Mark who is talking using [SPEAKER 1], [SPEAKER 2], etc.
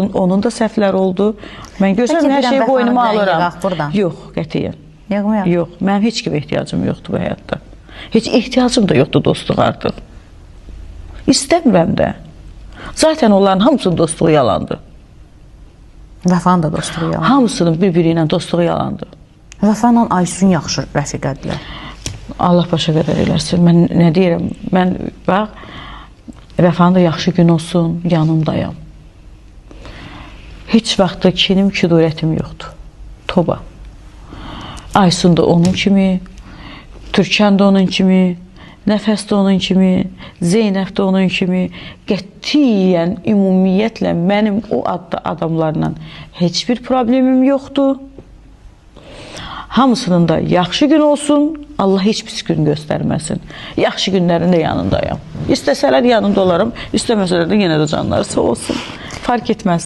[SPEAKER 1] gördüm, onun da səhvləri oldu. Mən gözələm, hər şeyi boynuma alıram. Yox, qətiyyən. Yox, mənim heç kimə ehtiyacım yoxdur bu həyatda. Heç ehtiyacım da yoxdur dostluq artıq. İstəmirəm də. Zaten onların hamısının dostluğu yalandır.
[SPEAKER 2] Vəfanın da dostluğu yalandır.
[SPEAKER 1] Hamısının bir-biri ilə dostluğu yalandır.
[SPEAKER 2] Vəfanla Aysun yaxşı rəfiqədirlər.
[SPEAKER 1] Allah başa qədər eləsin. Mən nə deyirəm? Mən, bax, Vəfanın da yaxşı gün olsun, yanımdayam. Heç vaxtda kinim, küdurətim yoxdur. Toba. Aysun da onun kimi, Türkan da onun kimi, Nəfəs də onun kimi, Zeynəb də onun kimi, qətiyyən, ümumiyyətlə mənim o adda adamlarla heç bir problemim yoxdur. Hamısının da yaxşı gün olsun, Allah heç pis gün göstərməsin. Yaxşı günlərində yanındayam. İstəsələr yanında olarım, istəməsələr də yenə də canları sağ olsun. Fark etməz.